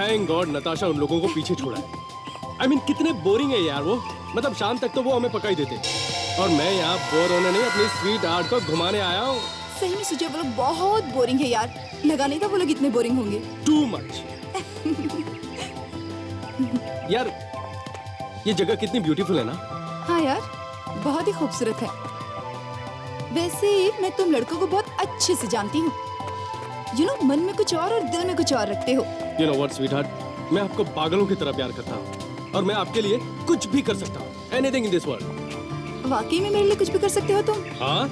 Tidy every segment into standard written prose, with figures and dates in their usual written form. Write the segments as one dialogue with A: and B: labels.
A: Thank God Natasha उन लोगों को पीछे छोड़ा है। I mean, कितने बोरिंग है यार वो। मतलब शाम तक तो वो हमें पका ही देते और मैं यहाँ बोर होने नहीं अपनी स्वीट हार्ट को घुमाने आया हूँ।
B: सही में सुजय वो लोग बहुत बोरिंग है यार। लगा नहीं था वो लोग इतने बोरिंग होंगे।
A: Too much. यार ये जगह कितनी ब्यूटीफुल है ना।
B: हाँ यार बहुत ही खूबसूरत है। वैसे मैं तुम लड़कों को बहुत अच्छे से जानती हूँ। यू नो मन में कुछ और दिल में कुछ और रखते हो।
A: यू नो व्हाट स्वीटहार्ट, मैं आपको पागलों की तरह प्यार करता हूँ और मैं आपके लिए कुछ भी कर सकता हूँ। Anything in this world.
B: वाकई में मेरे लिए कुछ भी कर सकते हो तुम?
A: हाँ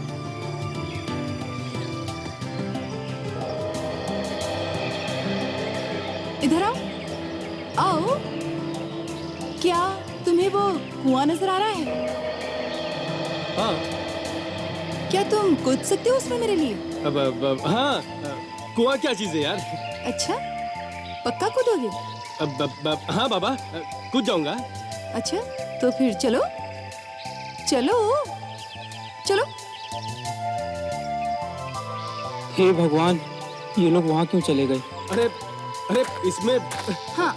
B: इधर आओ। आओ। क्या तुम्हें वो कुआं नजर आ रहा है?
A: हाँ।
B: क्या तुम कूद सकते हो उसमें मेरे लिए?
A: हाँ कुआं क्या चीज है यार।
B: अच्छा पक्का कूदोगे?
A: हाँ बाबा कूद जाऊंगा।
B: अच्छा तो फिर चलो चलो चलो।
C: हे भगवान, ये लोग वहाँ क्यों चले गए?
A: अरे अरे इसमें
B: हाँ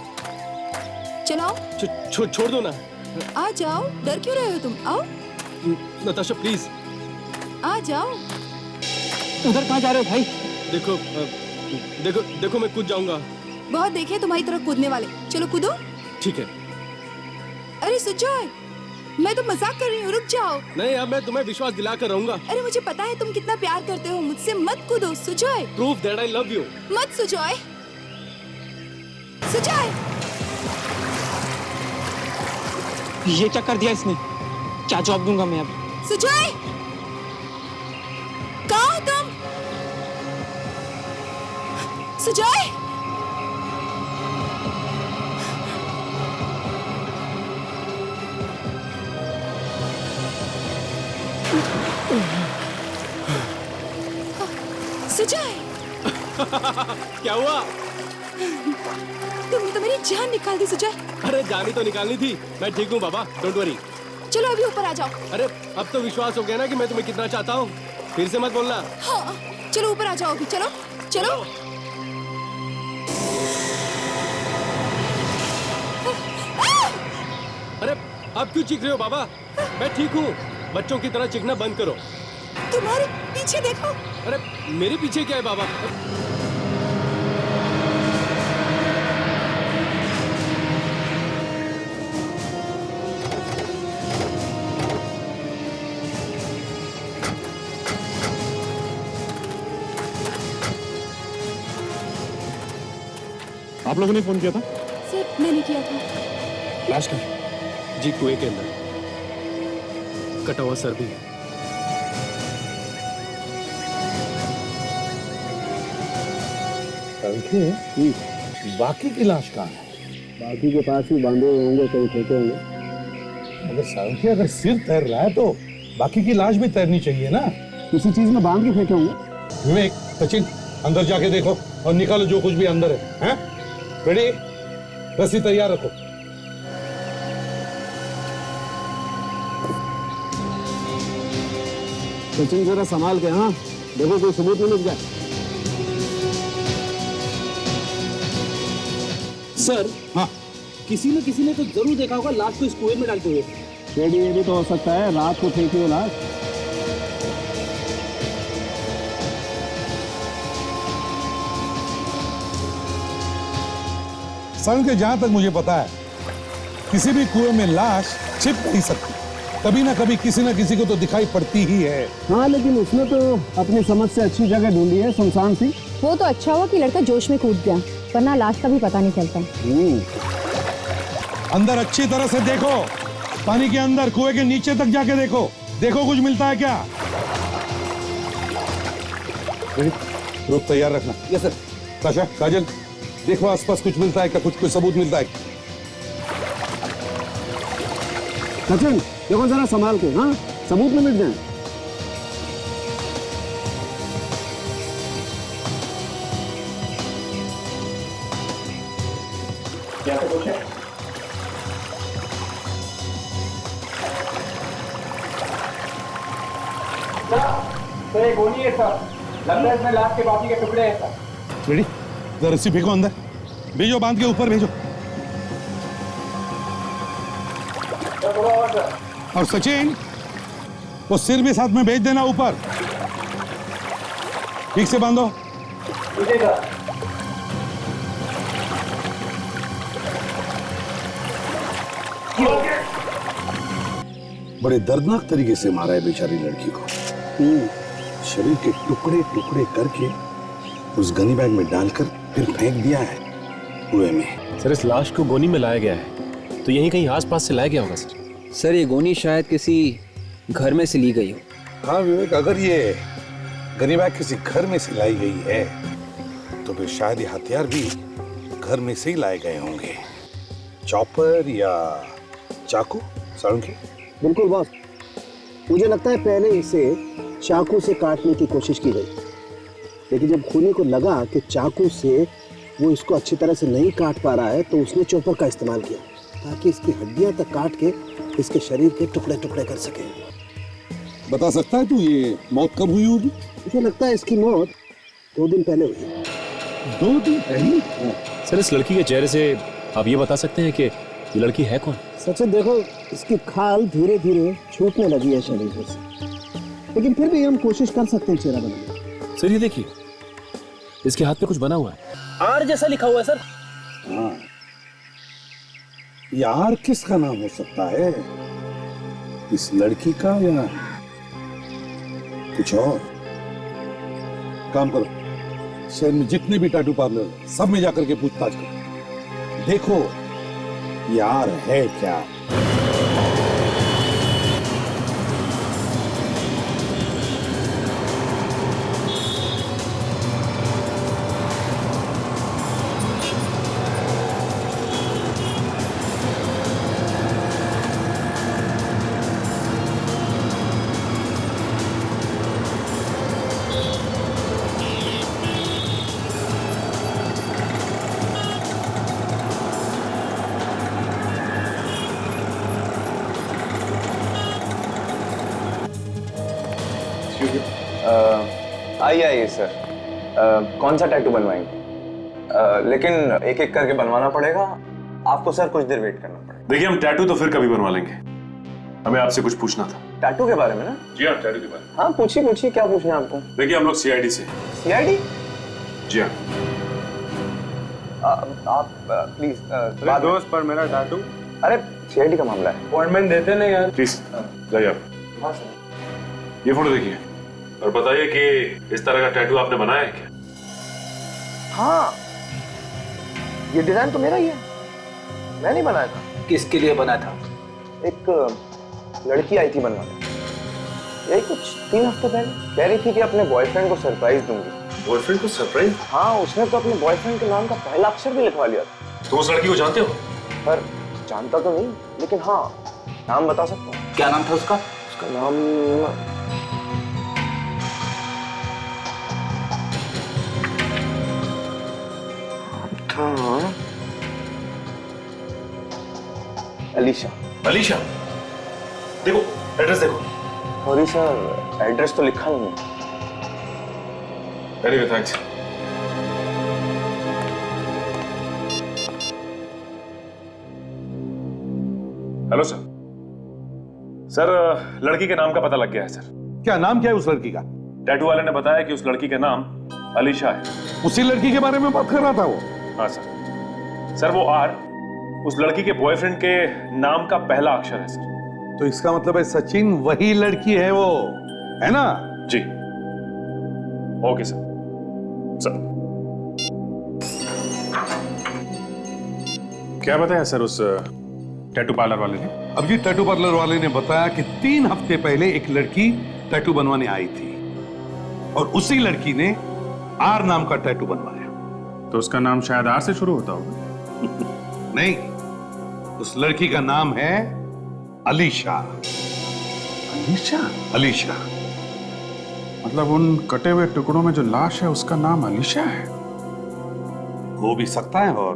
B: चलो
A: छोड़ दो ना।
B: आ जाओ। डर क्यों रहे हो तुम? आओ
A: नताशा प्लीज।
B: आ जाओ।
C: उधर कहाँ जा रहे हो भाई?
A: देखो देखो देखो मैं कूद जाऊंगा।
B: बहुत देखे तुम्हारी तरफ कूदने वाले। चलो कूदो।
A: ठीक है।
B: अरे सुजय मैं तो मजाक कर रही हूँ, रुक जाओ।
A: नहीं अब मैं तुम्हें विश्वास दिलाकर रहूंगा।
B: अरे मुझे पता है तुम कितना प्यार करते हो मुझसे। मत कूदो Sujay.
A: Proof that I love you.
B: मत सुजय। सुजय
C: ये क्या कर दिया इसने? क्या जवाब दूंगा मैं अब?
B: सुजय कहाँ हो तुम? सुजय सुजय
A: क्या हुआ?
B: तुमने तो मेरी जान निकाल दी सुजय।
A: अरे जानी तो निकालनी थी। मैं ठीक हूँ बाबा, डोंट वरी।
B: चलो अभी ऊपर आ जाओ।
A: अरे अब तो विश्वास हो गया ना कि मैं तुम्हें कितना चाहता हूँ। फिर से मत बोलना।
B: हाँ चलो ऊपर आ जाओ अभी। चलो चलो।
A: अरे अब क्यों चीख रहे हो बाबा? मैं ठीक हूँ। बच्चों की तरह चीखना बंद करो।
B: तुम्हारे पीछे देखो।
A: अरे मेरे पीछे क्या है बाबा?
D: आप लोगों ने फोन किया था?
B: सर मैंने किया था।
D: लाश का
A: जी कुएं के अंदर कटा हुआ सर भी है।
E: बाकी की लाश कहाँ है?
F: बाकी के पास भी बांधे हुए होंगे, कहीं फेंके होंगे।
E: अगर संख्या अगर सिर तैर रहा है तो बाकी की लाश भी तैरनी चाहिए ना।
F: किसी चीज में बांध के फेंके होंगे।
E: विवेक, सचिन अंदर जाके देखो और निकालो जो कुछ भी अंदर है। हैं? रेडी? रस्सी तैयार रखो।
F: सचिन जरा संभाल के। हाँ देखो कोई सबूत नहीं मिल जाए।
G: सर
E: हाँ
G: किसी ने तो जरूर देखा होगा लाश को इस कुएं में डालते हुए।
F: ये भी तो हो सकता है रात को फेंकी हो लाश।
E: संख्या जहां तक मुझे पता है किसी भी कुएं में लाश छिप नहीं सकती। कभी ना कभी किसी ना किसी को तो दिखाई पड़ती ही है।
F: हाँ लेकिन उसने तो अपनी समझ से अच्छी जगह ढूंढी है, सुनसान सी।
H: वो तो अच्छा हुआ कि लड़का जोश में कूद गया, वरना लाश का भी पता नहीं चलता।
E: अंदर अच्छी तरह से देखो, पानी के अंदर कुएं के नीचे तक जाके देखो। देखो कुछ मिलता है क्या? रुक तैयार रखना।
F: Yes sir.
E: ताशा, काजल देखो आसपास कुछ मिलता है क्या? कुछ सबूत मिलता है?
F: सचिन देखो जरा संभाल के। हाँ सबूत में मिल जाए।
D: क्या तो कुछ है?
G: सर ये गोली है सर, लगता है इसमें लाश के बाकी के टुकड़े हैं सर।
E: रेडी? रस्सी फेंको अंदर। भेजो, बांध के ऊपर भेजो। और सचिन, वो सिर भी साथ में भेज देना ऊपर। ठीक से बांधो।
I: बड़े दर्दनाक तरीके से मारा है बेचारी लड़की को। शरीर के टुकड़े टुकड़े करके उस गनी बैग में डालकर फिर फेंक दिया है कुएं में।
D: सर, इस लाश को गोनी में लाया गया है, तो यहीं कहीं आसपास से लाया गया होगा सर।
C: सर ये गोनी शायद किसी घर में से ली गई हो।
I: हाँ विवेक, अगर ये गनी बैग किसी घर में से लाई गई है तो फिर शायद ये हथियार भी घर में से ही लाए गए होंगे। चॉपर या चाकू, साळुंखे?
F: बिल्कुल बॉस, मुझे लगता है पहले इसे चाकू से काटने की कोशिश की गई, लेकिन जब खूनी को लगा कि चाकू से वो इसको अच्छी तरह से नहीं काट पा रहा है तो उसने चॉपर का इस्तेमाल किया ताकि इसकी हड्डियां तक काट के इसके शरीर के टुकड़े टुकड़े कर सके।
E: बता सकता है तू ये मौत कब हुई होगी?
F: मुझे लगता है इसकी मौत 2 दिन पहले हुई।
E: 2 दिन पहले?
D: सर, इस लड़की के चेहरे से आप ये बता सकते हैं कि ये लड़की है कौन?
F: सचिन देखो, इसकी खाल धीरे धीरे छूटने लगी है शरीर से, लेकिन फिर भी हम कोशिश कर सकते हैं चेहरा बनाने की।
D: सर ये देखिए, इसके हाथ पे कुछ बना हुआ है।
G: आर जैसा लिखा हुआ है सर।
I: हाँ, यार किसका नाम हो सकता है? इस लड़की का या कुछ और? काम करो, शहर में जितने भी टैटू पार्लर सब में जाकर के पूछताछ करो, देखो यार है क्या।
J: आइए सर, कौन सा टैटू बनवाएंगे? लेकिन एक एक करके बनवाना पड़ेगा आपको सर, कुछ देर वेट करना पड़ेगा।
K: देखिए, हम टैटू तो फिर कभी बनवा लेंगे, हमें आपसे कुछ पूछना था।
J: टैटू के बारे में ना?
K: जी हाँ, टैटू के बारे में।
J: हाँ पूछिए पूछिए, क्या पूछना है आपको?
K: देखिए, हम लोग सीआईडी से।
J: सीआईडी?
K: जी हाँ।
J: आप प्लीज
A: दोस्त पर मेरा टैटू।
J: अरे सीआईडी का मामला है,
A: अपॉइंटमेंट देते नहीं यार।
K: प्लीज जाइए आप।
J: हाँ सर।
K: ये फोटो देखिए और बताइए कि इस तरह का टैटू आपने बनाया है क्या?
J: हाँ, ये डिजाइन तो मेरा ही है, मैं नहीं बनाया था।
C: किसके लिए बना था?
J: एक लड़की आई थी बनवाने, यही कुछ 3 हफ्ते पहले, कह रही थी कि अपने बॉयफ्रेंड को सरप्राइज दूंगी।
K: बॉयफ्रेंड को सरप्राइज?
J: हाँ, उसने तो अपने बॉयफ्रेंड के नाम का पहला अक्षर भी लिखवा लिया था।
K: तो उस लड़की को जानते हो?
J: पर जानता तो नहीं, लेकिन हाँ नाम बता सकता हूँ।
C: क्या नाम था उसका?
J: उसका नाम था अलीशा।
K: अलीशा? देखो एड्रेस देखो।
J: सॉरी सर, एड्रेस तो लिखा नहीं है।
K: Anyway thanks. Hello sir. Sir, लड़की के नाम का पता लग गया है सर।
E: क्या नाम क्या है उस लड़की का?
K: टैटू वाले ने बताया कि उस लड़की का नाम अलीशा है।
E: उसी लड़की के बारे में बात कर रहा था वो?
K: हाँ सर। सर वो आर उस लड़की के बॉयफ्रेंड के नाम का पहला अक्षर है सर।
E: तो इसका मतलब है सचिन वही लड़की है वो, है ना?
K: जी। Okay sir. सर क्या बताया सर उस टैटू पार्लर वाले ने?
E: अब जी टैटू पार्लर वाले ने बताया कि 3 हफ्ते पहले एक लड़की टैटू बनवाने आई थी और उसी लड़की ने आर नाम का टैटू बनवाया।
K: तो उसका नाम शायद आर से शुरू होता होगा।
E: नहीं, उस लड़की का नाम है अलीशा।
K: अलीशा?
E: अलीशा।
K: मतलब उन कटे हुए टुकड़ों में जो लाश है उसका नाम अलीशा है?
E: हो भी सकता है और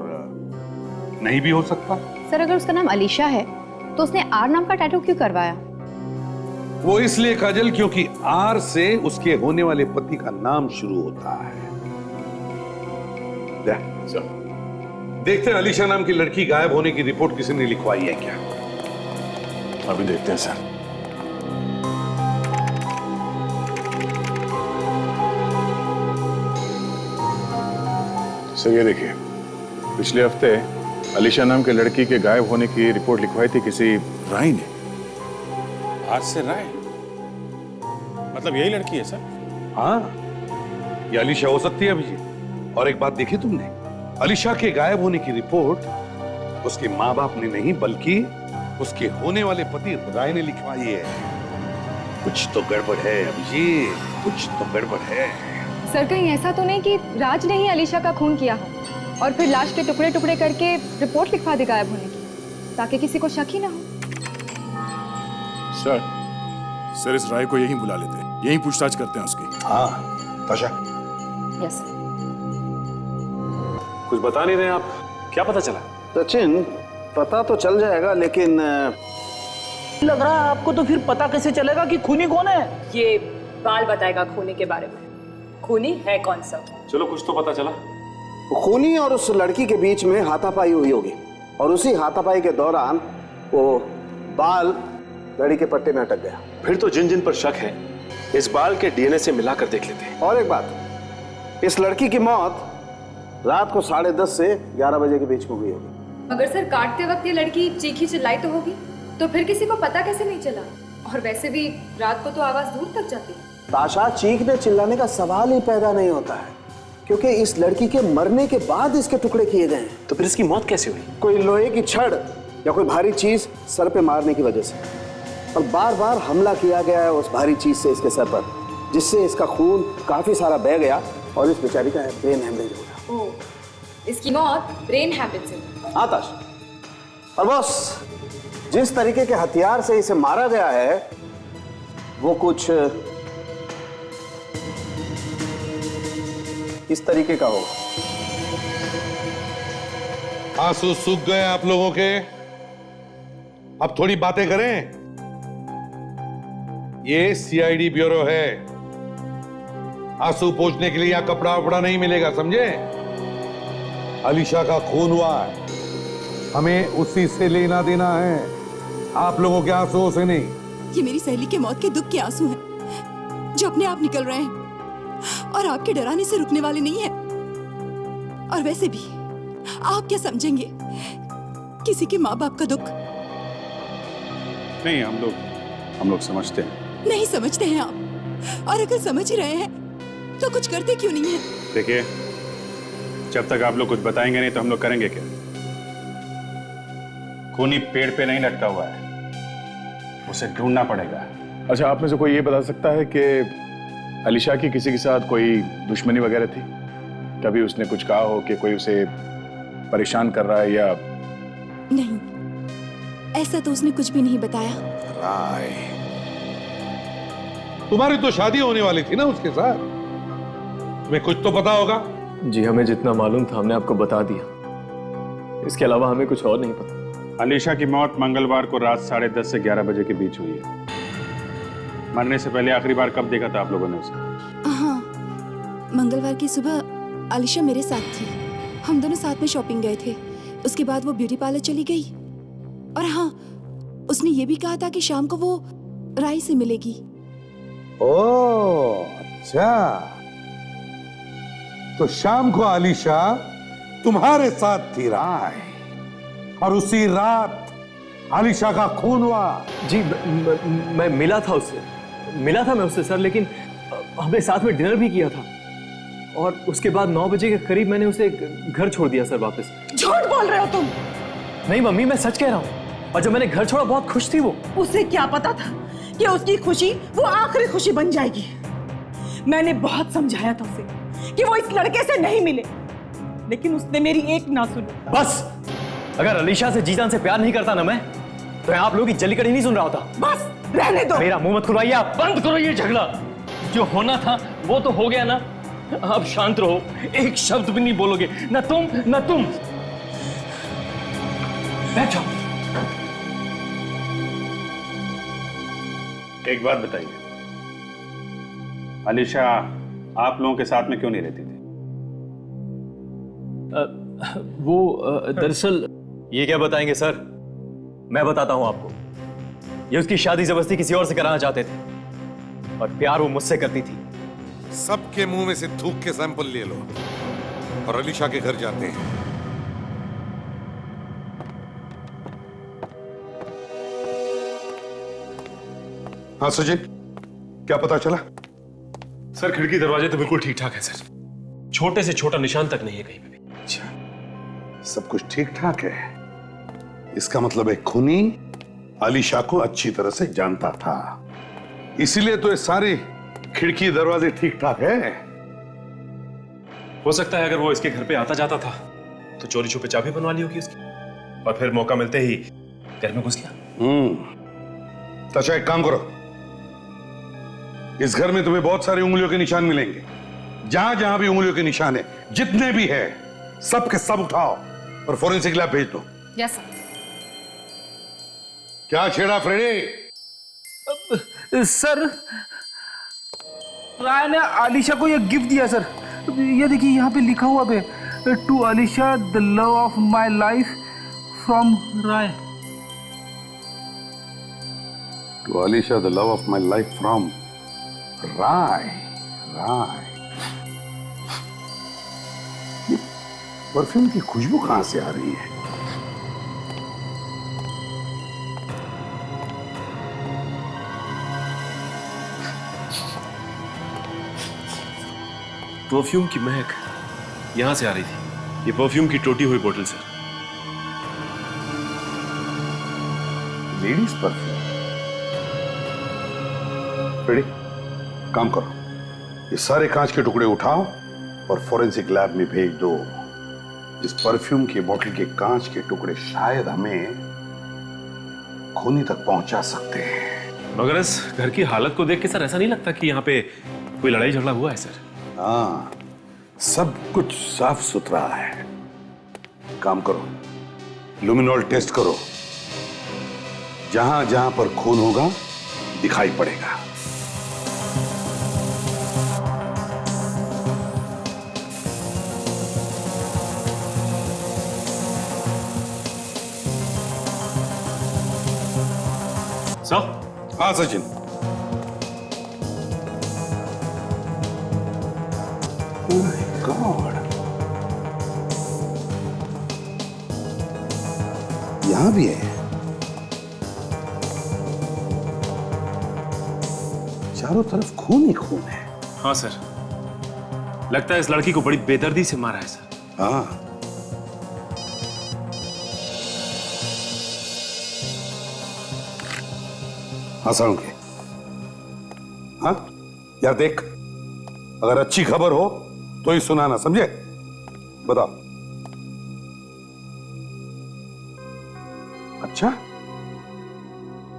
E: नहीं भी हो सकता।
H: सर अगर उसका नाम अलीशा है तो उसने आर नाम का टैटू क्यों करवाया?
E: वो इसलिए काजल क्योंकि आर से उसके होने वाले पति का नाम शुरू होता है। देखते हैं अलीशा नाम की लड़की गायब होने की रिपोर्ट किसी ने लिखवाई है क्या।
K: अभी देखते हैं सर। सर ये देखिए, पिछले हफ्ते अलीशा नाम के लड़की के गायब होने की रिपोर्ट लिखवाई थी किसी राय ने। आज से राय? मतलब यही लड़की है सर?
E: हाँ, ये अलीशा हो सकती है अभिजीत। और एक बात देखी तुमने, अलीशा के गायब होने की रिपोर्ट उसके माँ बाप ने नहीं बल्कि उसके होने वाले पति राय ने लिखवाई है। कुछ तो गड़बड़ है अभिजीत, कुछ तो गड़बड़ है।
H: सर कहीं ऐसा तो नहीं कि राज ने ही अलीशा का खून किया हो और फिर लाश के टुकड़े टुकड़े करके रिपोर्ट लिखवा दे गायब होने की, ताकि किसी को शक ही ना हो।
K: सर इस राय को यहीं बुला लेते हैं, यहीं पूछताछ करते हैं उसकी।
E: हाँ ताशा,
H: यस।
K: कुछ बता नहीं रहे आप, क्या पता चला?
F: सचिन, पता तो चल जाएगा लेकिन
G: लग रहा है आपको तो फिर पता कैसे चलेगा कि खूनी कौन है?
L: ये बाल बताएगा खूनी के बारे में। खूनी है कौन सा?
K: चलो कुछ तो पता चला।
F: खूनी और उस लड़की के बीच में हाथापाई हुई होगी और उसी हाथापाई के दौरान वो बाल लड़ी के पट्टे में अटक गया।
A: फिर तो जिन जिन पर शक है इस बाल के डीएनए से मिलाकर देख लेते हैं।
F: और एक बात, इस लड़की की मौत रात को 10:30 से 11 बजे के बीच में हुई होगी।
H: मगर सर काटते वक्त ये लड़की चीखी चिल्लाई तो होगी, तो फिर किसी को पता कैसे नहीं चला? और वैसे भी रात को तो आवाज दूर तक जाती है।
F: ताशा, चीखने चिल्लाने का सवाल ही पैदा नहीं होता है, क्योंकि इस लड़की के मरने के बाद इसके टुकड़े किए गए हैं।
A: तो फिर इसकी मौत कैसे हुई?
F: कोई लोहे की छड़ या कोई भारी चीज सर पे मारने की वजह से, और बार बार हमला किया गया है उस भारी चीज से इसके सर पर, जिससे इसका खून काफी सारा बह गया और इस बेचारी का ब्रेन हेमरेज हो गया।
H: ओह, इसकी मौत ब्रेन हैमरेज से।
F: हाँ ताश, और बस जिस तरीके के हथियार से इसे मारा गया है वो कुछ इस तरीके का होगा।
E: आंसू सूख गए आप लोगों के, अब थोड़ी बातें करें। ये सीआईडी ब्यूरो है, आंसू पोंछने के लिए यहां कपड़ा वपड़ा नहीं मिलेगा, समझे? अलीशा का खून हुआ है, हमें उसी से लेना देना है, आप लोगों के आंसुओं से नहीं।
B: ये मेरी सहेली के मौत के दुख के आंसू हैं, जो अपने आप निकल रहे हैं और आपके डराने से रुकने वाले नहीं हैं। और वैसे भी आप क्या समझेंगे किसी के माँ बाप का दुख?
K: नहीं, हम लोग समझते हैं।
B: नहीं समझते हैं आप, और अगर समझ ही रहे हैं तो कुछ करते क्यों नहीं है?
K: देखिए, जब तक आप लोग कुछ बताएंगे नहीं तो हम लोग करेंगे क्या? खूनी पेड़ पे नहीं लटका हुआ है, उसे ढूंढना पड़ेगा। अच्छा, आप में से कोई ये बता सकता है कि अलीशा की किसी के साथ कोई दुश्मनी वगैरह थी? कभी उसने कुछ कहा हो कि कोई उसे परेशान कर रहा है या?
B: नहीं, ऐसा तो उसने कुछ भी नहीं बताया।
E: राय, तुम्हारी तो शादी होने वाली थी ना उसके साथ, तुम्हें कुछ तो पता होगा।
M: जी, हमें जितना मालूम था हमने आपको बता दिया, इसके अलावा हमें कुछ और नहीं पता।
K: अलीशा की मौत मंगलवार को रात 10:30 से 11 बजे के बीच हुई है। मरने से पहले आखिरी बार कब देखा था आप लोगों ने उसे?
B: हाँ, मंगलवार की सुबह अलीशा मेरे साथ थी, हम दोनों साथ में शॉपिंग गए थे। उसके बाद वो ब्यूटी पार्लर चली गई, और हाँ, उसने ये भी कहा था कि शाम को वो राय से मिलेगी।
E: ओह अच्छा, तो शाम को अलीशा तुम्हारे साथ थी राय, और उसी रात अलीशा का खून हुआ।
M: जी, मैं मिला था उससे सर, लेकिन हमने साथ में डिनर भी किया था, और उसके बाद 9 बजे के करीब मैंने उसे घर छोड़ दिया सर वापस।
L: झूठ बोल रहे हो तुम?
M: नहीं मम्मी, मैं सच कह रहा हूँ। और जब मैंने घर छोड़ा बहुत खुश थी वो।
L: उसे क्या पता था कि उसकी खुशी वो आखिरी खुशी बन जाएगी? मैंने बहुत समझाया था उसे कि वो इस लड़के से नहीं मिले, लेकिन उसने मेरी एक ना सुनी।
M: बस, अगर अलीशा से जी जान से प्यार नहीं करता ना मैं, तो आप लोगों की जल्लीकड़ी नहीं सुन रहा होता।
L: बस रहने दो।
M: मेरा मुंह मत खुलवाइए आप, बंद करो ये झगड़ा। जो होना था वो तो हो गया ना, अब शांत रहो, एक शब्द भी नहीं बोलोगे, ना तुम। बैठ जाओ।
K: एक बात बताइए, अलीशा आप लोगों के साथ में क्यों नहीं रहती थी?
M: वो दरअसल
D: ये क्या बताएंगे सर? मैं बताता हूं आपको। ये उसकी शादी जबरदस्ती किसी और से कराना चाहते थे और प्यार वो मुझसे करती थी।
E: सबके मुंह में से थूक के सैंपल ले लो और अलीशा के घर जाते हैं। हाँ सचिन, क्या पता चला?
A: सर खिड़की दरवाजे तो बिल्कुल ठीक ठाक है सर, छोटे से छोटा निशान तक नहीं है कहीं पे भी।
E: अच्छा, सब कुछ ठीक ठाक है। इसका मतलब एक खूनी अलीशा को अच्छी तरह से जानता था, इसीलिए तो ये सारी खिड़की दरवाजे ठीक ठाक है।
A: हो सकता है अगर वो इसके घर पे आता जाता था तो चोरी छुपे चाबी बनवा ली होगी उसकी और फिर मौका मिलते ही घर में घुस गया।
E: तो अच्छा एक काम करो, इस घर में तुम्हें बहुत सारी उंगलियों के निशान मिलेंगे। जहां जहां भी उंगलियों के निशान है, जितने भी है, सब के सब उठाओ और फोरेंसिक लैब भेज दो।
H: Yes sir.
E: क्या छेड़ा फ्रेडी?
G: सर, राय ने आलिशा को ये गिफ्ट दिया सर। ये देखिए यहाँ पे लिखा हुआ है, to Alisha the love of my life from Rai.
E: To Alisha the love of my life from Rai. Rai, perfume की खुशबू कहां से आ रही है?
A: परफ्यूम की महक यहां से आ रही थी। ये परफ्यूम की टूटी हुई बोतल सर।
E: Ladies perfume. रेडी, काम करो, ये सारे कांच के टुकड़े उठाओ और फोरेंसिक लैब में भेज दो। इस परफ्यूम की बोतल के कांच के टुकड़े शायद हमें खूनी तक पहुंचा सकते हैं।
A: मगर इस घर की हालत को देख के सर ऐसा नहीं लगता कि यहाँ पे कोई लड़ाई झगड़ा हुआ है सर।
E: हाँ, सब कुछ साफ सुथरा है। काम करो, लुमिनॉल टेस्ट करो, जहां जहां पर खून होगा दिखाई पड़ेगा।
A: सर?
E: हाँ सचिन। Oh my God, यहां भी है। चारों तरफ खून ही खून है।
A: हाँ सर, लगता है इस लड़की को बड़ी बेदर्दी से मारा है सर।
E: हाँ, हंसाऊंगे। हाँ यार, देख, अगर अच्छी खबर हो तो ही सुनाना, समझे? बताओ। अच्छा,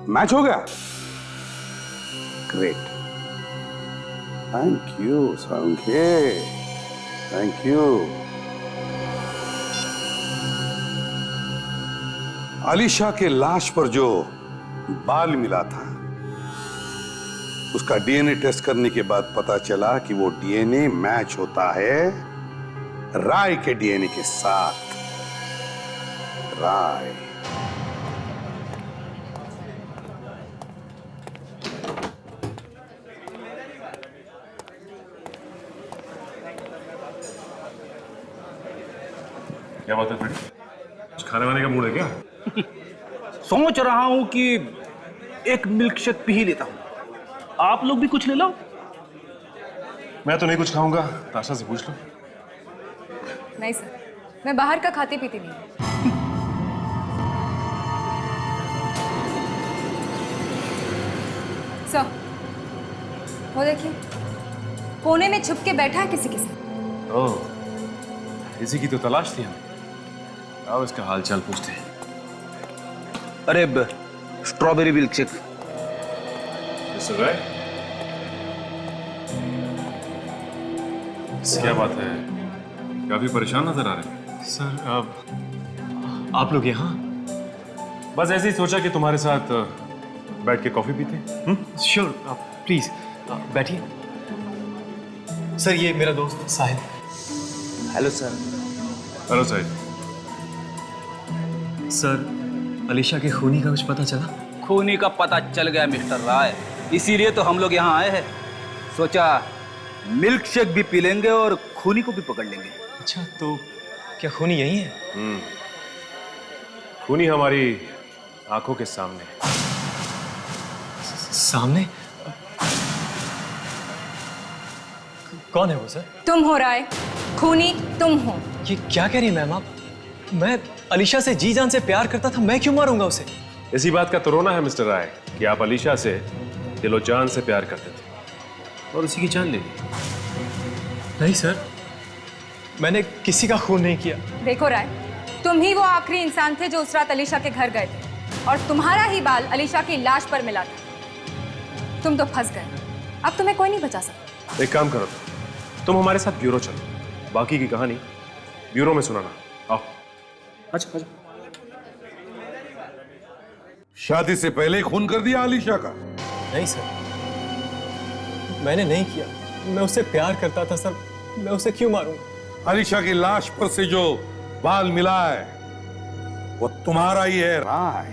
E: मैच हो गया? Great, thank you Sankhe, thank you. Alisha के लाश पर जो बाल मिला था, उसका डीएनए टेस्ट करने के बाद पता चला कि वो डीएनए मैच होता है राय के डीएनए के साथ। राय,
A: क्या बात है फ्रेंड? कुछ खाने वाने का मूड है क्या?
G: सोच रहा हूं कि एक मिल्क शेक पी ही लेता हूं। आप लोग भी कुछ ले लो।
A: मैं तो नहीं कुछ खाऊंगा, ताशा से पूछ लो।
H: नहीं सर, मैं बाहर का खाती पीती नहीं। सर, वो देखिए, कोने में छुप के बैठा है किसी के साथ।
A: ओह, इसी की तो तलाश थी हमें। आओ इसका हालचाल पूछते हैं।
G: अरे स्ट्रॉबेरी मिल्क शेक।
A: क्या बात है, काफी परेशान नजर आ रहे हैं।
M: सर, आप लोग यहाँ?
A: बस ऐसे ही सोचा कि तुम्हारे साथ बैठ के कॉफी पीते हैं।
M: श्योर, आप प्लीज बैठिए। सर, ये मेरा दोस्त Sahil.
G: Hello sir.
K: Hello sir.
M: Sir, Alisha के खूनी का कुछ पता चला?
C: खूनी का पता चल गया मिस्टर राय, इसीलिए तो हम लोग यहाँ आए हैं। सोचा मिल्क शेक भी पी लेंगे और खूनी को भी पकड़ लेंगे।
M: अच्छा, तो क्या खूनी यही है?
D: खूनी हमारी आंखों के सामने है।
M: सामने? कौन है वो सर?
H: तुम हो राय, खूनी तुम हो।
M: ये क्या कह रही है मैम आप? मैं अलीशा से जी जान से प्यार करता था, मैं क्यों मारूंगा उसे?
D: इसी बात का तो रोना है मिस्टर राय कि आप अलीशा से दिलो जान से प्यार करते थे और उसी की जान ले ली।
M: नहीं सर, मैंने किसी का खून नहीं किया।
H: देखो राय, तुम ही वो आखिरी इंसान थे जो उस रात अलीशा के घर गए थे और तुम्हारा ही बाल अलीशा की लाश पर मिला था। तुम तो फंस गए, अब तुम्हें कोई नहीं बचा सकता।
D: एक काम करो, तुम हमारे साथ ब्यूरो चलो, बाकी की कहानी ब्यूरो में सुनाना। आओ। अच्छा।
E: शादी से पहले ही खून कर दिया अलीशा का?
M: नहीं सर, मैंने नहीं किया। मैं उससे प्यार करता था सर, मैं उसे क्यों मारूंगा?
E: अलीशा की लाश पर से जो बाल मिला है वो तुम्हारा ही है राय,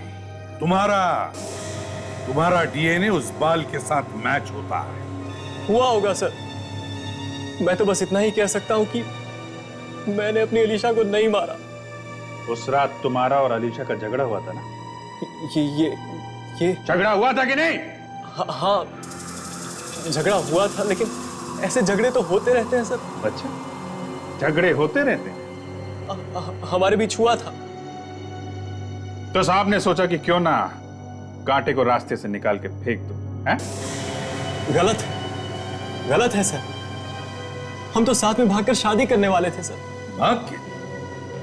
E: तुम्हारा डीएनए उस बाल के साथ मैच होता है।
M: हुआ होगा सर, मैं तो बस इतना ही कह सकता हूं कि मैंने अपनी अलीशा को नहीं मारा।
K: उस रात तुम्हारा और अलीशा का झगड़ा हुआ था ना?
M: ये
K: झगड़ा हुआ था कि नहीं?
M: हाँ, झगड़ा हुआ था, लेकिन ऐसे झगड़े तो होते रहते हैं सर।
K: अच्छा, झगड़े होते रहते हैं?
M: हमारे बीच हुआ था।
K: तो साहब ने सोचा कि क्यों ना कांटे को रास्ते से निकाल के फेंक दो, हैं?
M: गलत है सर। हम तो साथ में भागकर शादी करने वाले थे सर।
E: भाग के?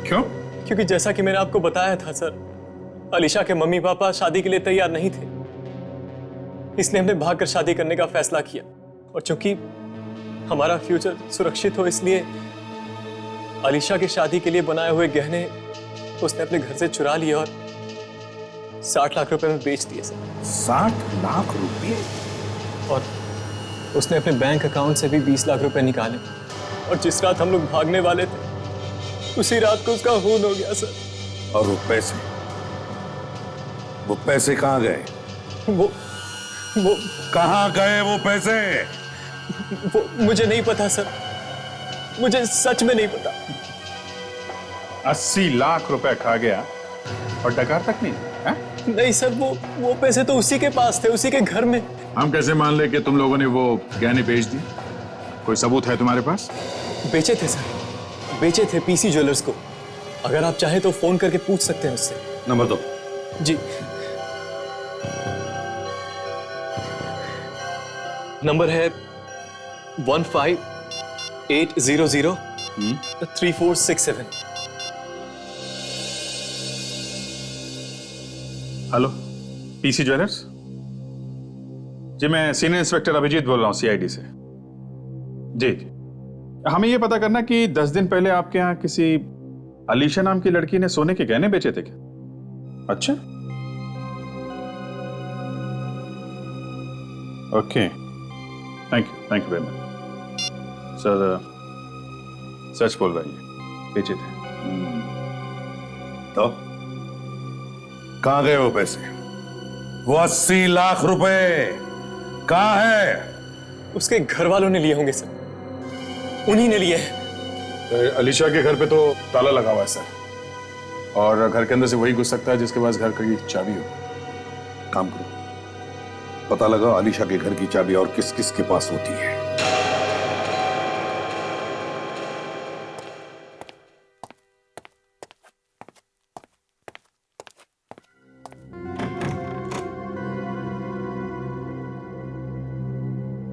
E: क्यों?
M: क्योंकि जैसा कि मैंने आपको बताया था सर, अलीशा के मम्मी पापा शादी के लिए तैयार नहीं थे, इसलिए हमने भागकर शादी करने का फैसला किया। और चूंकि हमारा फ्यूचर सुरक्षित हो, इसलिए अलीशा की शादी के लिए बनाए हुए गहने उसने अपने घर से चुरा लिए और 60 लाख रुपए में बेच दिए सर।
E: 60 लाख रुपए?
M: और उसने अपने बैंक अकाउंट से भी 20 लाख रुपए निकाले। और जिस रात हम लोग भागने वाले थे, उसी रात को उसका खून हो गया सर।
E: और वो पैसे कहाँ गए?
M: वो
E: कहाँ गए वो पैसे?
M: वो मुझे नहीं पता सर, मुझे सच में नहीं पता।
K: 80 लाख रुपए खा गया और डकार तक नहीं है?
M: नहीं सर, वो पैसे तो उसी के पास थे, उसी के घर में।
K: हम कैसे मान ले कि तुम लोगों ने वो गहने बेच दिए? कोई सबूत है तुम्हारे पास?
M: बेचे थे सर, बेचे थे पीसी ज्वेलर्स को। अगर आप चाहें तो फोन करके पूछ सकते हैं उससे।
E: नंबर दो।
M: जी, नंबर है 15-800-3467।
K: Hello, PC jewellers? जी, मैं सीनियर इंस्पेक्टर अभिजीत बोल रहा हूँ, सीआईडी से। जी, हमें यह पता करना कि 10 दिन पहले आपके यहाँ किसी अलीशा नाम की लड़की ने सोने के गहने बेचे थे क्या? अच्छा, okay, thank you very much sir. सच बोल रही है, बेचे थे।
E: तो कहाँ गए वो पैसे? वो 80 लाख रुपए कहाँ है?
M: उसके घर वालों ने लिए होंगे सर, उन्हीं ने लिए हैं।
K: अलीशा के घर पे तो ताला लगा हुआ है सर, और घर के अंदर से वही घुस सकता है जिसके पास घर की चाबी हो।
E: काम करो, पता लगाओ अलीशा के घर की चाबी और किस किस के पास होती है।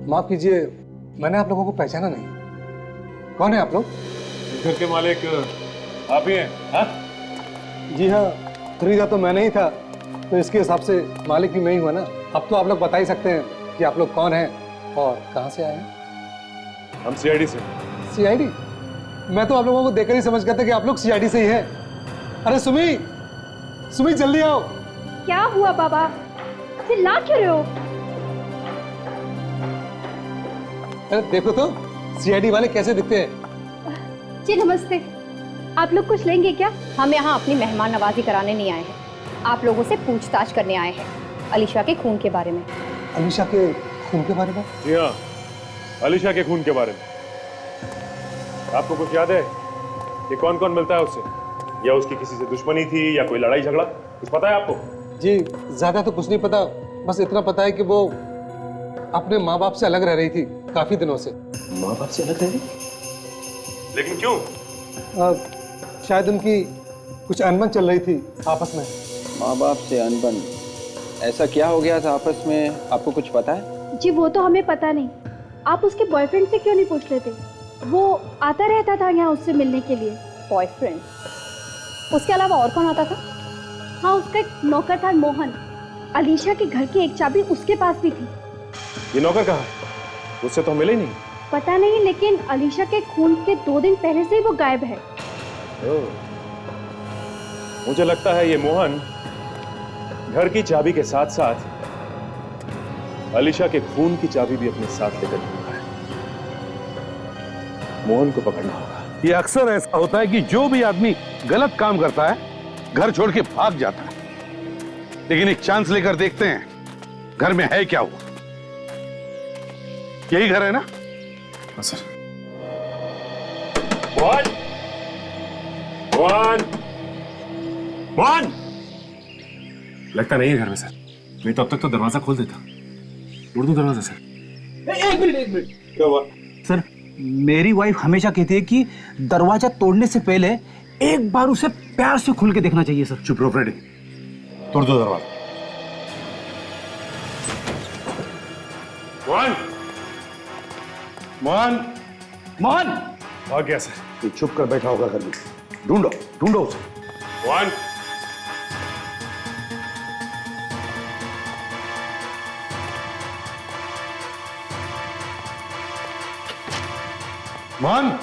F: माफ कीजिए, मैंने आप लोगों को पहचाना नहीं। कौन है आप लोग?
K: घर के मालिक आप ही हैं? हाँ?
F: जी हाँ, खरीदा तो मैंने ही था, तो इसके हिसाब से मालिक भी मैं ही हुआ ना। अब तो आप लोग बता ही सकते हैं कि आप लोग कौन हैं और कहाँ से आए हैं।
K: हम सीआईडी से।
F: सीआईडी? मैं तो आप लोगों को देखकर ही समझ गया था कि आप लोग सीआईडी से ही हैं। अरे सुमी, जल्दी आओ।
H: क्या हुआ बाबा, चिल्ला क्यों रहे हो?
F: अरे देखो तो सीआईडी वाले कैसे दिखते हैं।
H: जी नमस्ते।
N: आप लोग कुछ लेंगे क्या? हम यहाँ अपनी मेहमान नवाजी कराने नहीं आए हैं, आप लोगों से पूछताछ करने आए हैं अलीशा के खून के बारे में।
F: अलीशा के खून के बारे में?
K: जी हाँ, अलीशा के खून के बारे में। आपको कुछ याद है कि कौन कौन मिलता है उससे, या उसकी किसी से दुश्मनी थी या कोई लड़ाई झगड़ा, कुछ पता है आपको?
O: जी ज्यादा तो कुछ नहीं पता, बस इतना पता है कि वो अपने माँ बाप से अलग रह रही थी काफी दिनों से।
F: माँ बाप से अलग रह रही?
K: लेकिन क्यों?
O: शायद उनकी कुछ अनबन चल रही थी आपस में।
J: माँ बाप से अनबन? ऐसा क्या हो गया था आपस में, आपको कुछ पता है?
N: जी वो तो हमें पता नहीं, आप उसके बॉयफ्रेंड से क्यों नहीं पूछ लेते? वो आता रहता था यहाँ उससे मिलने के लिए।
H: बॉयफ्रेंड? उसके अलावा और कौन आता था?
N: हाँ, उसका एक नौकर था मोहन, अलीशा के घर की एक चाबी उसके पास भी थी।
K: ये नौकर कहाँ है? उससे तो मिले ही नहीं।
N: पता नहीं, लेकिन अलीशा के खून के 2 दिन पहले से ही वो गायब है।
K: मुझे लगता है ये मोहन घर की चाबी के साथ साथ अलीशा के खून की चाबी भी अपने साथ लेकर घूम रहा है। मोहन को पकड़ना होगा।
E: ये अक्सर ऐसा होता है कि जो भी आदमी गलत काम करता है घर छोड़ के भाग जाता है, लेकिन एक चांस लेकर देखते हैं घर में है क्या हुआ। यही घर है ना?
K: हाँ सर। मोहन! मोहन! मोहन! लगता नहीं है घर में सर, नहीं तो अब तक तो दरवाजा खोल देता। तोड़ दूं दरवाजा सर?
G: एक मिनट।
E: क्या हुआ?
G: सर, मेरी वाइफ हमेशा कहती है कि दरवाजा तोड़ने से पहले एक बार उसे प्यार से खुल के देखना चाहिए सर।
E: चुप रहो फ्रेडी, तोड़ दो दरवाजा। मोहन! मोहन!
G: मोहन!
K: आ गया सर।
E: ये चुप कर बैठा होगा घर में, ढूंढो ढूंढो उसे।
K: मोहन!
E: मोहन!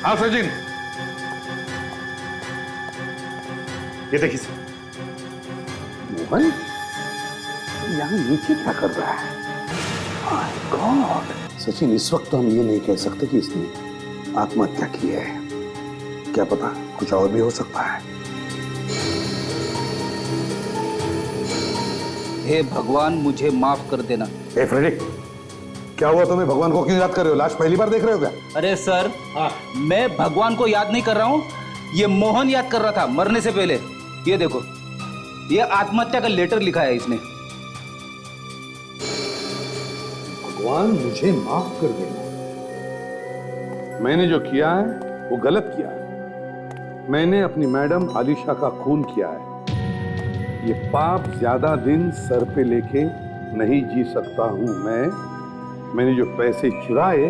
E: हाँ सचिन,
K: ये देखिए सर।
E: मोहन यहाँ नीचे क्या कर रहा है? My God! सचिन, इस वक्त तो हम ये नहीं कह सकते कि इसने आत्महत्या की है, क्या पता कुछ और भी हो सकता है।
C: हे भगवान, मुझे माफ कर देना।
E: ए फ्रेडिक, क्या हुआ तुम्हें? भगवान को क्यों याद कर रहे हो? लाश पहली बार देख रहे हो क्या?
C: अरे सर, मैं भगवान को याद नहीं कर रहा हूँ, ये मोहन याद कर रहा था मरने से पहले। ये देखो, ये आत्महत्या का लेटर लिखा है इसने।
E: भगवान मुझे माफ कर देना, मैंने जो किया है वो गलत किया है। मैंने अपनी मैडम आलिशा का खून किया है। ये पाप ज्यादा दिन सर पे लेके नहीं जी सकता हूं मैंने जो पैसे चुराए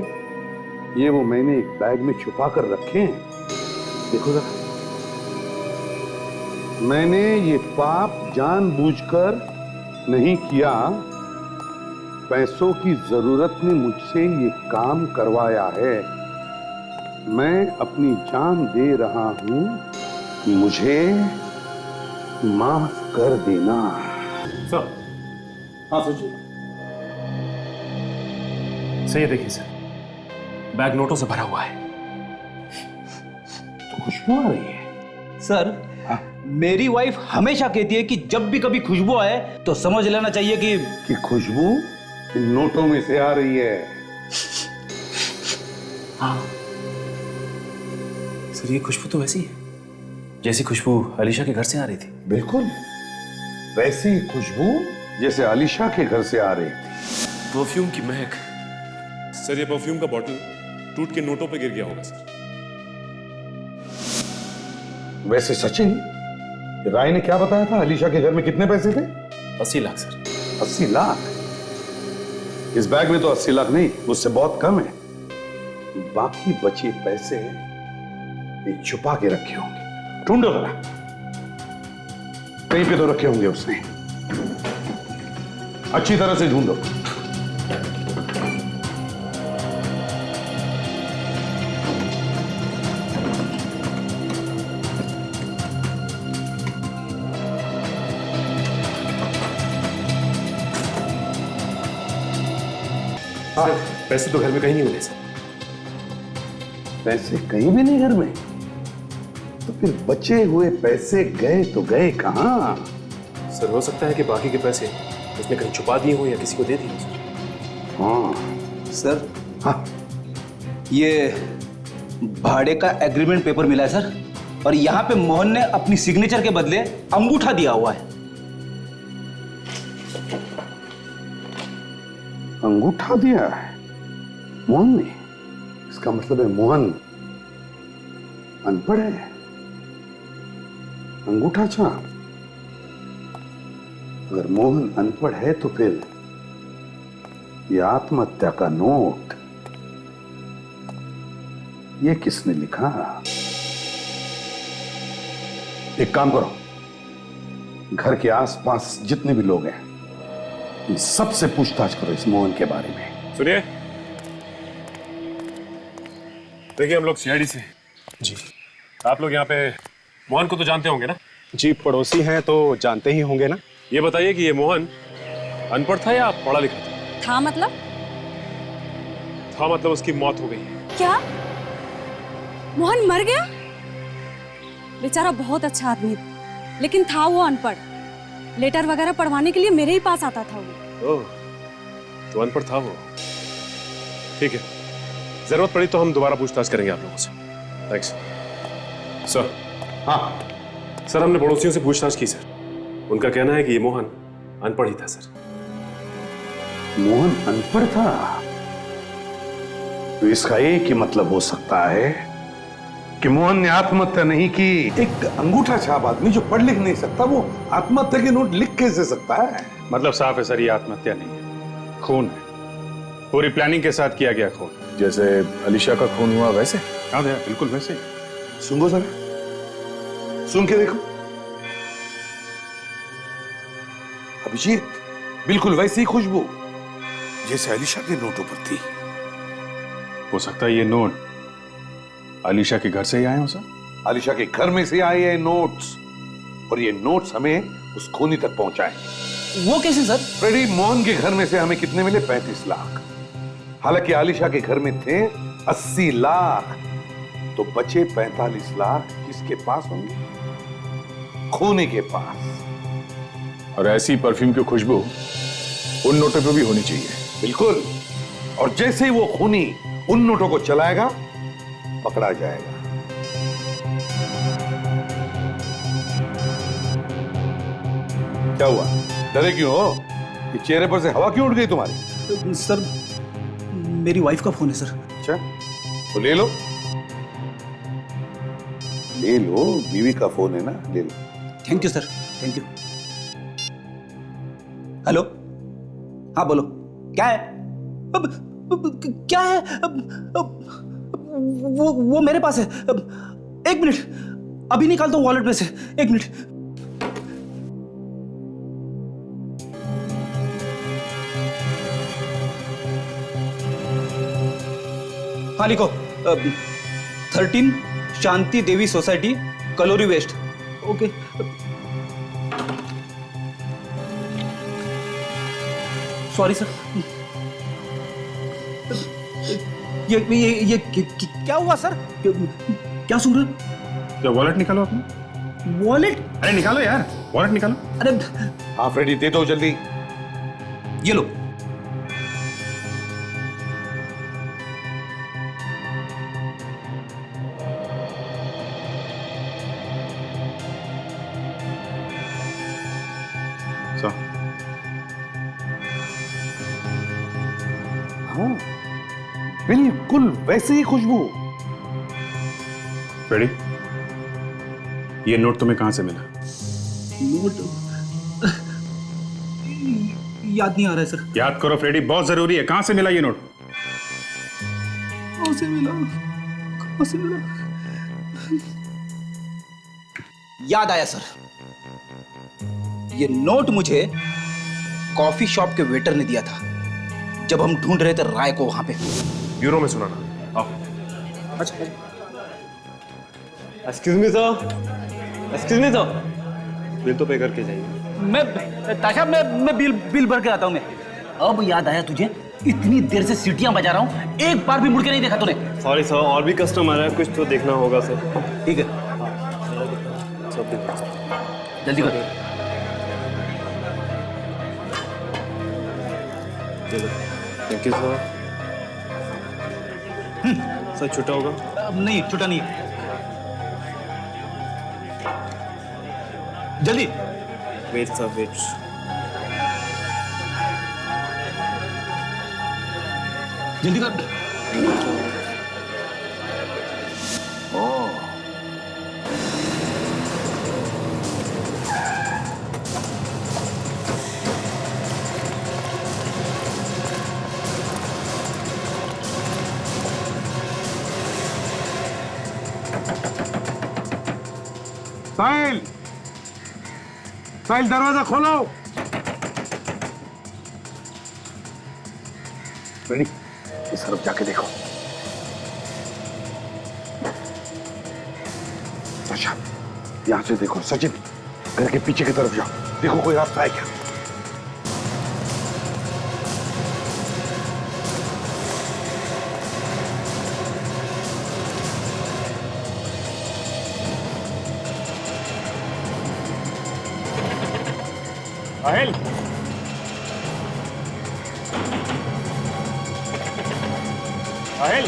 E: ये वो मैंने एक बैग में छुपा कर रखे हैं। देखो जरा, मैंने ये पाप जानबूझकर नहीं किया, पैसों की जरूरत ने मुझसे ये काम करवाया है। मैं अपनी जान दे रहा हूं, मुझे माफ कर देना।
K: सर।
E: हाँ सोचिए।
K: सही है, देखिए सर, बैग नोटों से भरा हुआ है।
E: तो खुशबू आ रही है।
C: सर, मेरी वाइफ हमेशा कहती है कि जब भी कभी खुशबू आए तो समझ लेना चाहिए कि
E: खुशबू इन नोटों में से आ रही है।
M: हाँ सर, ये खुशबू तो वैसी है जैसी खुशबू अलीशा के घर से आ रही थी।
E: बिल्कुल वैसी खुशबू जैसे अलीशा के घर से आ रही थी।
K: परफ्यूम की महक। सर, ये परफ्यूम का बॉटल टूट के नोटों पे गिर गया होगा सर।
E: वैसे सचिन, राय ने क्या बताया था? अलीशा के घर में कितने पैसे थे?
M: 80 लाख सर।
E: 80 लाख? इस बैग में तो 80 लाख नहीं, उससे बहुत कम है। बाकी बचे पैसे ये छुपा के रखे होंगे। ढूंढो जरा, कहीं पे तो रखे होंगे उसने। अच्छी तरह से ढूंढो।
A: सर, पैसे तो घर में कहीं नहीं मिले सर।
E: पैसे कहीं भी नहीं घर में? तो फिर बचे हुए पैसे गए तो गए कहाँ?
A: सर हो सकता है कि बाकी के पैसे उसने कहीं छुपा दिए हो या किसी को दे दिए हो सर।
E: हाँ
C: सर,
E: हाँ,
C: ये भाड़े का एग्रीमेंट पेपर मिला है सर, और यहाँ पे मोहन ने अपनी सिग्नेचर के बदले अंगूठा दिया हुआ है।
E: अंगूठा दिया है मोहन ने? इसका मतलब है मोहन अनपढ़ है। अंगूठा छाप? अगर मोहन अनपढ़ है तो फिर ये आत्महत्या का नोट ये किसने लिखा? एक काम करो, घर के आसपास जितने भी लोग हैं इन सबसे पूछताछ करो इस मोहन के बारे में।
A: सुनिए, देखिए हम लोग सीआईडी से। जी। आप लोग यहाँ पे मोहन को तो जानते होंगे ना?
P: जी, पड़ोसी हैं तो जानते ही होंगे ना।
A: ये बताइए कि ये मोहन अनपढ़ था या पढ़ा लिखा था?
H: था मतलब?
A: था मतलब उसकी मौत हो गई है।
H: क्या मोहन मर गया? बेचारा बहुत अच्छा आदमी था, लेकिन था वो अनपढ़। लेटर वगैरह पढ़वाने के लिए मेरे ही पास आता था वो।
A: ओह, तो अनपढ़ था वो। ठीक है, जरूरत पड़ी तो हम दोबारा पूछताछ करेंगे आप लोगों से। Thanks sir.
E: हाँ
A: सर, हमने पड़ोसियों से पूछताछ की सर। उनका कहना है कि ये मोहन अनपढ़ ही था सर।
E: मोहन अनपढ़ था? तो इसका एक ही मतलब हो सकता है कि मोहन ने आत्महत्या नहीं की। एक अंगूठा छाप आदमी जो पढ़ लिख नहीं सकता वो आत्महत्या के नोट लिख कैसे सकता है?
K: मतलब साफ है सर, ये आत्महत्या नहीं है, खून है। पूरी प्लानिंग के साथ किया गया खून, जैसे अलीशा का खून हुआ वैसे। हाँ भैया, बिल्कुल वैसे ही।
E: सुनो जरा, सुन के देखो। अभिजीत, बिल्कुल वैसी ही खुशबू जैसे अलीशा के नोटों पर थी।
K: हो सकता है ये नोट अलीशा के घर से ही आए हो सर?
E: अलीशा के घर में से आए हैं नोट्स, और ये नोट्स हमें उस खूनी तक पहुंचाए।
C: वो कैसे सर?
E: फ्रेडी, मोहन के घर में से हमें कितने मिले? 35 लाख। हालांकि आलिशा के घर में थे 80 लाख, तो बचे 45 लाख किसके पास होंगे? खूनी के पास।
K: और ऐसी परफ्यूम की खुशबू उन नोटों पे भी होनी चाहिए।
E: बिल्कुल, और जैसे ही वो खूनी उन नोटों को चलाएगा पकड़ा जाएगा। क्या हुआ, डरे क्यों हो? ये चेहरे पर से हवा क्यों उड़ गई तुम्हारी?
C: सर, मेरी वाइफ का फोन है सर।
E: अच्छा, तो ले लो, ले लो, बीवी का फोन है ना, ले लो।
C: Thank you sir, thank you. Hello, हाँ बोलो, क्या है? क्या है? वो मेरे पास है। एक मिनट, अभी निकालता हूँ वॉलेट में से, एक मिनट। हाँ लिखो, 13 शांति देवी सोसाइटी, कलोरी वेस्ट। ओके। Sorry sir. ये क्या हुआ सर? क्या सुन रहे?
K: तो वॉलेट निकालो अपनी।
C: वॉलेट?
K: अरे निकालो यार, वॉलेट निकालो।
C: अरे
E: हाँ फ्रेडी, दे दो जल्दी।
C: ये लो।
E: हाँ, बिल्कुल वैसे ही खुशबू।
K: रेडी? ये नोट तुम्हें कहां से मिला?
C: नोट याद नहीं आ रहा है सर।
K: याद करो फ्रेडी, बहुत जरूरी है। कहां से मिला ये नोट?
C: कहां से मिला? कहां से मिला? याद आया सर, ये नोट मुझे कॉफी शॉप के वेटर ने दिया था जब हम ढूंढ रहे थे राय को वहां पे।
A: ब्यूरो में सुना ना। आओ।
C: अच्छा।
M: Excuse me sir, excuse me sir, bill तो पे करके जाइए।
C: मैं ताशा, मैं बिल भर के आता हूं। मैं अब याद आया तुझे? इतनी देर से सीटियां बजा रहा हूँ, एक बार भी मुड़ के नहीं देखा तूने।
M: सॉरी सर, और भी कस्टमर है, कुछ तो देखना होगा सर।
C: ठीक है, जल्दी कर।
M: Thank you sir. सर छुट्टा होगा?
C: नहीं, छुट्टा नहीं है। जल्दी
M: वेट सर, वेट।
C: जल्दी कर।
I: साहिल, साहिल दरवाजा खोलो। रेडी, इस तरफ जाके देखो। अच्छा, यहां से देखो। सचिन, घर के पीछे की तरफ जाओ, देखो कोई रास्ता है क्या।
K: साहिल, साहिल,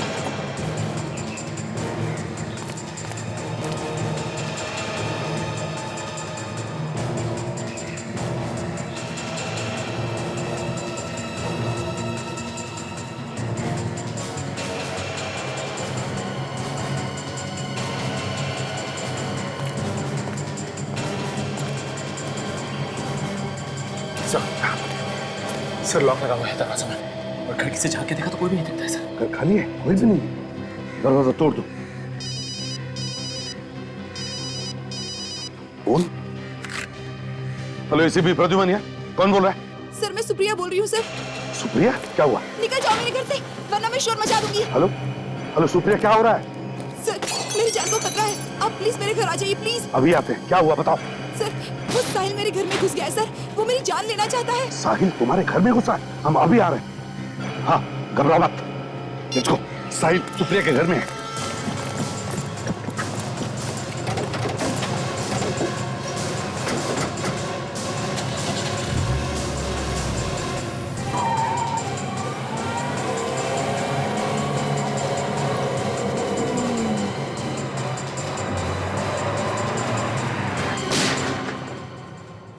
M: सर लॉक लगा हुआ है दरवाजा में, और खिड़की से झांक के देखा तो कोई भी नहीं दिखता है सर।
I: घर खाली है, कोई भी नहीं है। दरवाजा तोड़ दो। कौन? हेलो, एसीपी प्रद्युमन है। कौन बोल रहा है?
B: सर मैं सुप्रिया बोल रही हूँ सर।
I: सुप्रिया, क्या हुआ?
B: निकल जाओ मेरे घर से, वरना मैं शोर मचा दूंगी।
I: हेलो, हेलो सुप्रिया, क्या हो रहा है?
B: सर मेरी जान को खतरा है, आप प्लीज मेरे घर आ जाइए प्लीज।
I: अभी आते हैं, क्या हुआ बताओ।
B: सर वो साहिल मेरे घर में घुस गया है सर, वो मेरी जान लेना चाहता है।
I: साहिल तुम्हारे घर में घुसा है? हम अभी आ रहे हैं। हाँ, घबराओ मत। Let's go. साहिल सुप्रिया के घर में है।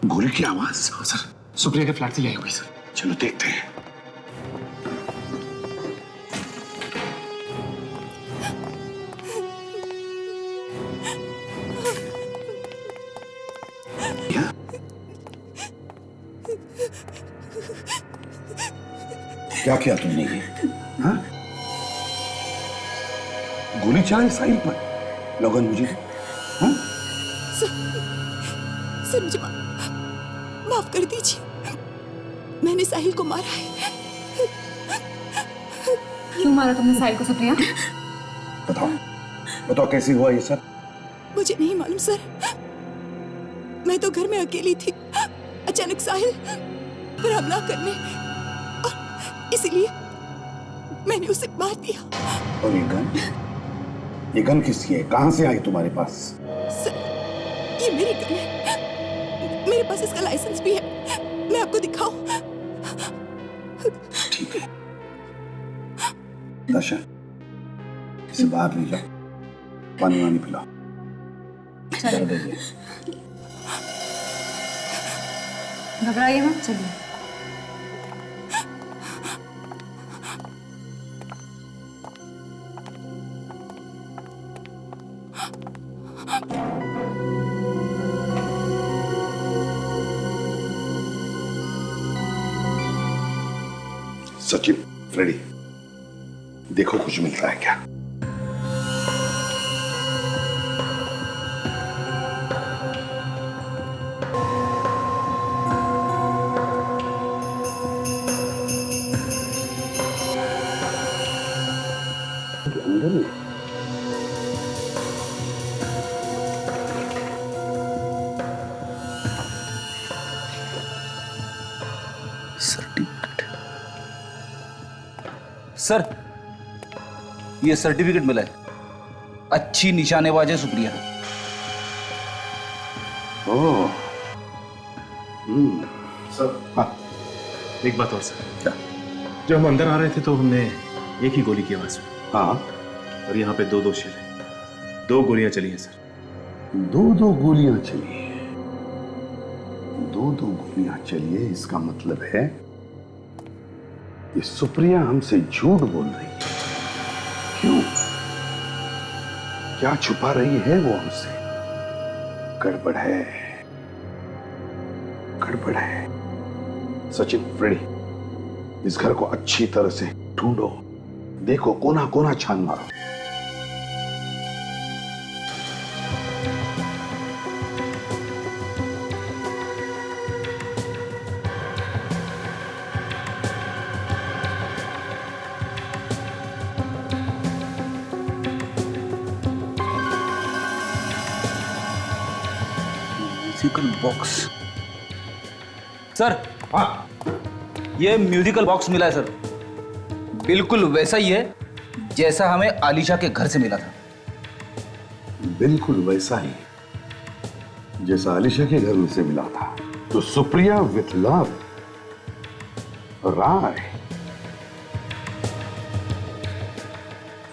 I: गोली की आवाज?
M: सर सुप्रिया के फ्लैट से आई होगी सर।
I: चलो देखते हैं। क्या किया तुमने ये? हाँ? गोली चलाई साहिल पर? लगन मुझे। हाँ?
B: सर मुझे माफ कर दीजिए, मैंने साहिल को मारा है।
H: क्यों मारा तुमने साहिल को सुप्रिया?
I: बताओ, बताओ कैसे हुआ ये सब?
B: मुझे नहीं मालूम सर, मैं तो घर में अकेली थी, अचानक साहिल पर हमला करने, और इसीलिए मैंने उसे मार दिया।
I: और ये गन? ये गन किसकी है? कहां से आई तुम्हारे पास?
B: सर ये मेरी गन है, मेरे पास इसका लाइसेंस भी है, मैं आपको दिखाऊं?
I: ठीक है। दशा, इसे बाहर ले जाओ, पानी वानी पिलाओ।
H: घबराइए मत, चलिए।
I: सचिन, फ्रेडी, देखो कुछ मिलता है क्या? अंदर में
C: सर, ये सर्टिफिकेट मिला है। अच्छी निशानेबाज है सुप्रिया।
E: ओह,
K: सर, हाँ, एक बात और सर। जब हम अंदर आ रहे थे तो हमने एक ही गोली की आवाज सुनी।
E: हाँ,
K: और यहाँ पे दो शेर हैं। 2 गोलियां चली हैं सर।
E: 2 गोलियां चली है। 2 गोलियां चली है, इसका मतलब है ये सुप्रिया हमसे झूठ बोल रही है। क्यों? क्या छुपा रही है वो हमसे? गड़बड़ है, गड़बड़ है। सचिन, फ्रेडी, इस घर को अच्छी तरह से ढूंढो, देखो, कोना कोना छान मारो।
C: Musical box. सर, हाँ, ये म्यूजिकल बॉक्स मिला है सर। बिल्कुल वैसा ही है जैसा हमें आलिशा के घर से मिला था।
E: बिल्कुल वैसा ही जैसा आलिशा के घर में से मिला था। तो सुप्रिया विथ लव, राय।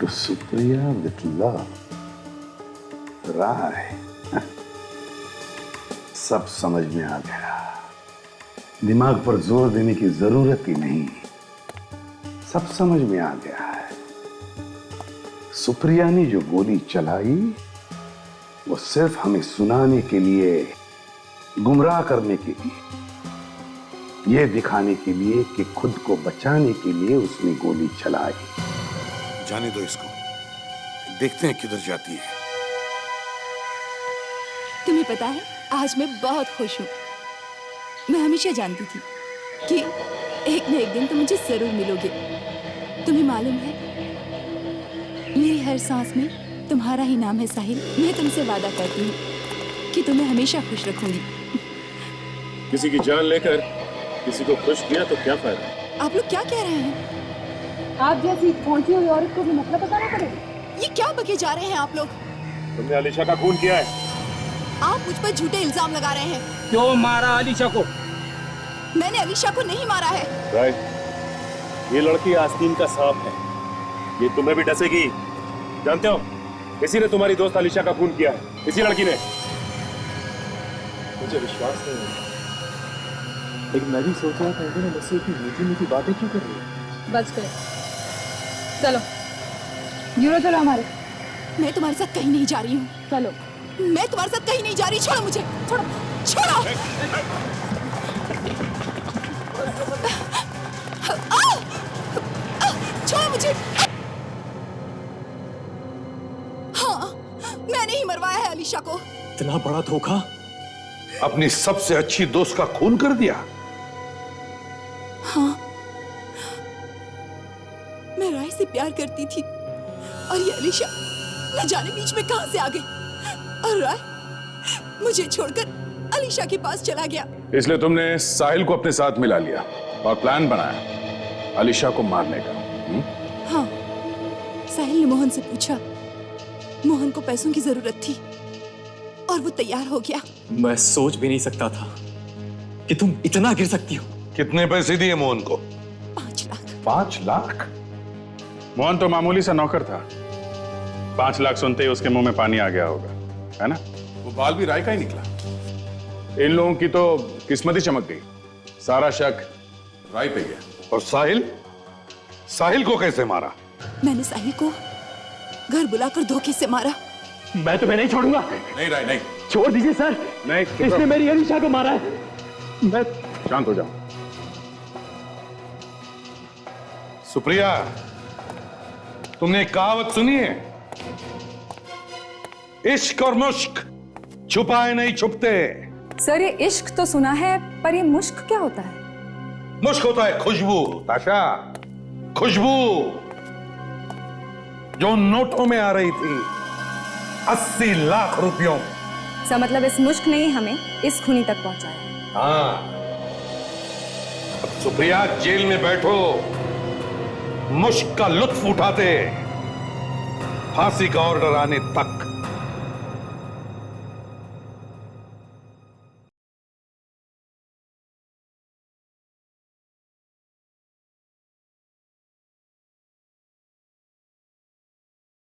E: तो सुप्रिया विथ लव, राय। सब समझ में आ गया। दिमाग पर जोर देने की जरूरत ही नहीं, सब समझ में आ गया है। सुप्रिया ने जो गोली चलाई वो सिर्फ हमें सुनाने के लिए, गुमराह करने के लिए, यह दिखाने के लिए कि खुद को बचाने के लिए उसने गोली चलाई।
I: जाने दो इसको, देखते हैं किधर जाती है।
B: तुम्हें पता है, आज मैं बहुत खुश हूँ। मैं हमेशा जानती थी कि एक न एक दिन तुम मुझे जरूर मिलोगे। तुम्हें मालूम है, मेरी हर सांस में तुम्हारा ही नाम है साहिल। मैं तुमसे वादा करती हूँ कि तुम्हें हमेशा खुश रखूंगी।
K: किसी की जान लेकर किसी को खुश किया तो क्या फायदा?
B: आप लोग क्या कह रहे हैं?
N: आप जैसी पहुंची हुई औरत को भी मतलब बताना पड़ेगा।
B: ये क्या बके जा रहे हैं आप लोग?
K: तुमने आलिशा का खून किया है।
B: आप मुझ पर झूठे इल्जाम लगा रहे हैं।
C: क्यों मारा आलिशा को?
B: मैंने अलीशा को नहीं मारा है।
K: राइट, ये लड़की आस्तीन का सांप है। ये तुम्हें भी डसेगी। जानते हो, किसी ने तुम्हारी दोस्त आलिशा का खून किया है, इसी लड़की ने।
M: मुझे विश्वास नहीं है, लेकिन मैं भी सोच रहा था इन्होंने मुझसे इतनी मीठी मीठी बातें क्यों कर रही है।
H: बस करें, चलो यूरो, चलो हमारे।
B: मैं तुम्हारे साथ कहीं नहीं जा रही हूँ।
H: चलो।
B: मैं तुम्हारे साथ कहीं नहीं जा रही। छोड़ो मुझे, छोड़ो, छोड़ो। छोड़ो मुझे। हाँ, मैंने ही मरवाया है अलीशा को।
M: इतना बड़ा धोखा?
E: अपनी सबसे अच्छी दोस्त का खून कर दिया।
B: हाँ, मैं राय से प्यार करती थी और ये अलीशा न जाने बीच में कहां से आ गई, और राय मुझे छोड़कर अलीशा के पास चला गया।
K: इसलिए तुमने साहिल को अपने साथ मिला लिया और प्लान बनाया आलिशा को मारने का।
B: हाँ, साहिल ने मोहन से पूछा। मोहन को पैसों की जरूरत थी और वो तैयार हो गया।
M: मैं सोच भी नहीं सकता था कि तुम इतना गिर सकती हो।
E: कितने पैसे दिए मोहन को?
B: 5 लाख।
E: 5 लाख?
K: मोहन तो मामूली सा नौकर था। 5 लाख सुनते ही उसके मुंह में पानी आ गया होगा, है ना? वो बाल भी राय का ही निकला। इन लोगों की तो किस्मत ही चमक गई। सारा शक राय पे गया।
E: और साहिल? साहिल को कैसे मारा?
B: मैंने साहिल को घर बुलाकर धोखे से मारा।
M: मैं तुम्हें नहीं छोड़ूंगा।
K: नहीं राय, नहीं।
M: छोड़ दीजिए सर।
K: नहीं,
M: इसने मेरी अलीशा को मारा है। मैं
K: शांत हो जाओ।
E: सुप्रिया, तुमने एक कहावत सुनी है? इश्क और मुश्क छुपाए नहीं छुपते।
H: सर, ये इश्क तो सुना है, पर ये मुश्क क्या होता है?
E: मुश्क होता है खुशबू, ताशा, खुशबू जो नोटों में आ रही थी 80 लाख रुपयों।
H: सर, मतलब इस मुश्क ने ही हमें इस खूनी तक पहुंचाया।
E: हाँ, अब सुप्रिया जेल में बैठो मुश्क का लुत्फ उठाते, फांसी का ऑर्डर आने तक।